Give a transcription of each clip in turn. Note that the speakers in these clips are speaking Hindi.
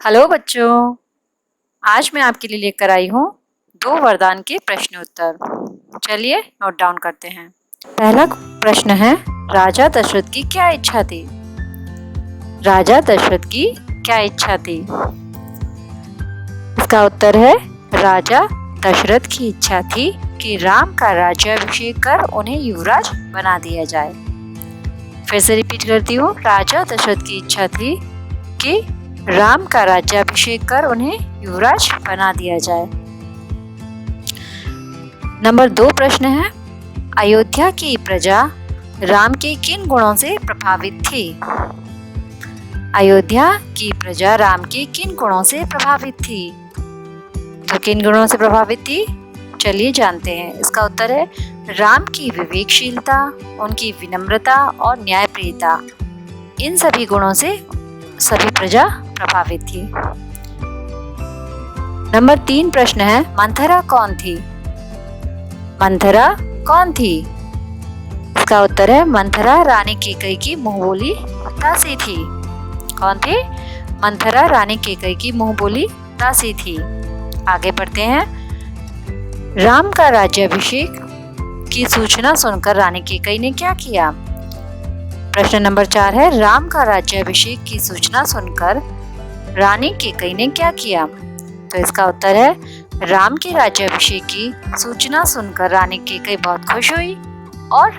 हेलो बच्चों, आज मैं आपके लिए लेकर आई हूँ 2 वरदान के प्रश्न उत्तर। चलिए नोट डाउन करते हैं। पहला प्रश्न है, राजा दशरथ की क्या इच्छा थी? राजा दशरथ की क्या इच्छा थी? इसका उत्तर है, राजा दशरथ की इच्छा थी कि राम का राज्याभिषेक कर उन्हें युवराज बना दिया जाए। फिर से रिपीट करती हूँ, राजा दशरथ की इच्छा थी कि राम का राज्याभिषेक कर उन्हें युवराज बना दिया जाए। नंबर 2 प्रश्न है, अयोध्या की प्रजा राम के किन गुणों से प्रभावित थी? अयोध्या की प्रजा राम के किन गुणों से प्रभावित थी? तो किन गुणों से प्रभावित थी? चलिए जानते हैं। इसका उत्तर है, राम की विवेकशीलता, उनकी विनम्रता और न्यायप्रियता, इन सभी गुणों से सभी प्रजा प्रभावित थी। नंबर 3 प्रश्न है, मंथरा कौन थी? मंथरा कौन थी? इसका उत्तर है, मंथरा रानी कैकेयी की मुंहबोली दासी थी। कौन थी? मंथरा रानी कैकेयी की मुंहबोली दासी थी। आगे बढ़ते हैं। राम का राज्याभिषेक की सूचना सुनकर रानी कैकेयी ने क्या किया? प्रश्न नंबर 4 है, राम का राज्याभिषेक की सूचना सुनकर रानी कैकेयी ने क्या किया? तो इसका उत्तर है, राम के राज्याभिषेक की सूचना सुनकर रानी कैकेयी बहुत खुश हुई और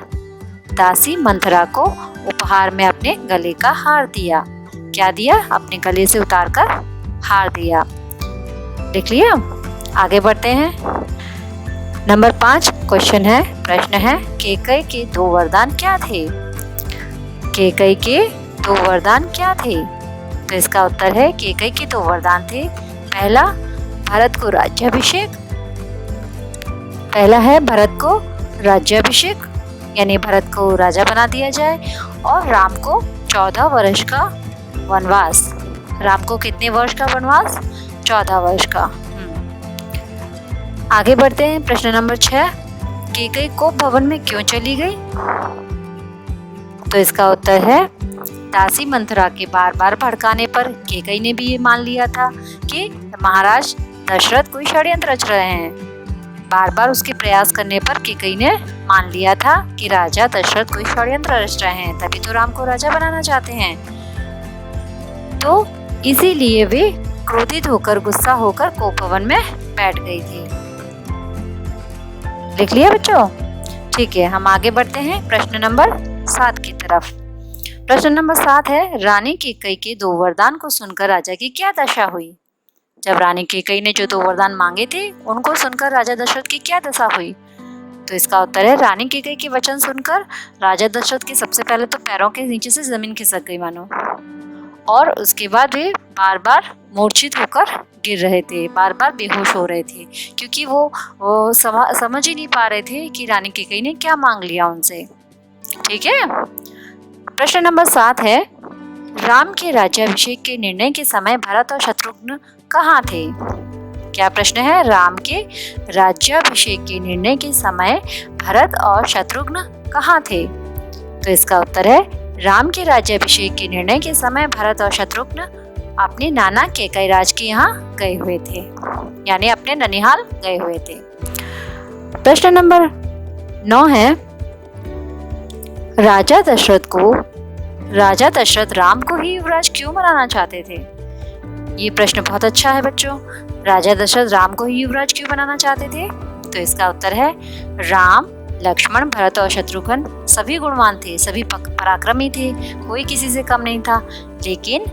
दासी मंथरा को उपहार में अपने गले का हार दिया। क्या दिया? अपने गले से उतारकर हार दिया। देख लिया? आगे बढ़ते हैं। नंबर 5 क्वेश्चन है, प्रश्न है, कैकेयी के 2 वरदान क्या थे? कैकेयी के 2 वरदान क्या थे? तो इसका उत्तर है, कैकेयी के 2 वरदान थे। पहला, भरत को राज्याभिषेक। पहला है भरत को राज्याभिषेक, यानी भरत को राजा बना दिया जाए, और राम को 14 वर्ष का वनवास। राम को कितने वर्ष का वनवास? 14 वर्ष का। आगे बढ़ते हैं। प्रश्न नंबर 6, कैकेयी कोप भवन में क्यों चली गई? तो इसका उत्तर है, दासी मंथरा के बार बार भड़काने पर कैकेयी ने भी ये मान लिया था कि महाराज दशरथ कोई षड्यंत्र रच रहे हैं। बार बार उसके प्रयास करने पर कैकेयी ने मान लिया था कि राजा दशरथ कोई षड्यंत्र रच रहे हैं, तभी तो राम को राजा बनाना चाहते हैं। तो इसीलिए वे क्रोधित होकर, गुस्सा होकर कोप भवन में बैठ गई थी। लिख लिया बच्चों? ठीक है, हम आगे बढ़ते हैं प्रश्न नंबर 7 की तरफ। प्रश्न नंबर 7 है, रानी कैकेयी के 2 वरदान को सुनकर राजा की क्या दशा हुई? जब रानी कैकेयी ने जो 2 वरदान मांगे थे, उनको सुनकर राजा दशरथ की क्या दशा हुई? तो इसका उत्तर है, रानी कैकेयी के वचन सुनकर राजा दशरथ के सबसे पहले तो पैरों के नीचे से जमीन खिसक गई मानो, और उसके बाद वे बार बार मूर्छित होकर गिर रहे थे, बार बार बेहोश हो रहे थे, क्योंकि वो समझ ही नहीं पा रहे थे कि रानी कैकेयी ने क्या मांग लिया उनसे। ठीक है। प्रश्न नंबर 7 है, राम के राज्याभिषेक के निर्णय के समय भरत और शत्रुघ्न कहाँ थे? क्या प्रश्न है? राम के राज्याभिषेक के निर्णय के समय भरत और शत्रुघ्न कहाँ थे? तो इसका उत्तर है, राम के राज्याभिषेक के निर्णय के समय भरत और शत्रुघ्न अपने नाना कैकेयीराज के यहाँ गए हुए थे, यानी अपने ननिहाल गए हुए थे। प्रश्न नंबर 9 है, राजा दशरथ राम को ही युवराज क्यों बनाना चाहते थे? ये प्रश्न बहुत अच्छा है बच्चों। राजा दशरथ राम को ही युवराज क्यों बनाना चाहते थे? तो इसका उत्तर है, राम, लक्ष्मण, भरत और शत्रुघ्न सभी गुणवान थे, सभी पराक्रमी थे, कोई किसी से कम नहीं था, लेकिन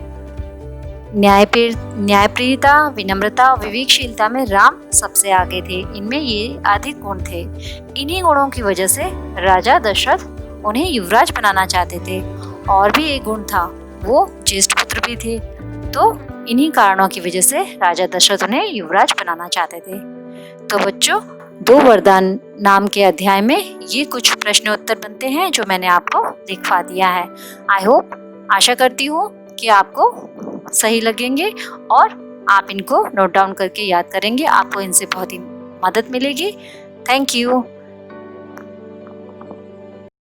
न्यायप्रियता, विनम्रता और विवेकशीलता में राम सबसे आगे थे। इनमें ये अधिक गुण थे। इन्हीं गुणों की वजह से राजा दशरथ उन्हें युवराज बनाना चाहते थे। और भी एक गुण था, वो ज्येष्ठ पुत्र भी थे। तो इन्हीं कारणों की वजह से राजा दशरथ उन्हें युवराज बनाना चाहते थे। तो बच्चों, 2 वरदान नाम के अध्याय में ये कुछ प्रश्न उत्तर बनते हैं जो मैंने आपको लिखवा दिया है। आई होप, आशा करती हूँ कि आपको सही लगेंगे और आप इनको नोट डाउन करके याद करेंगे। आपको इनसे बहुत ही मदद मिलेगी। Thank you.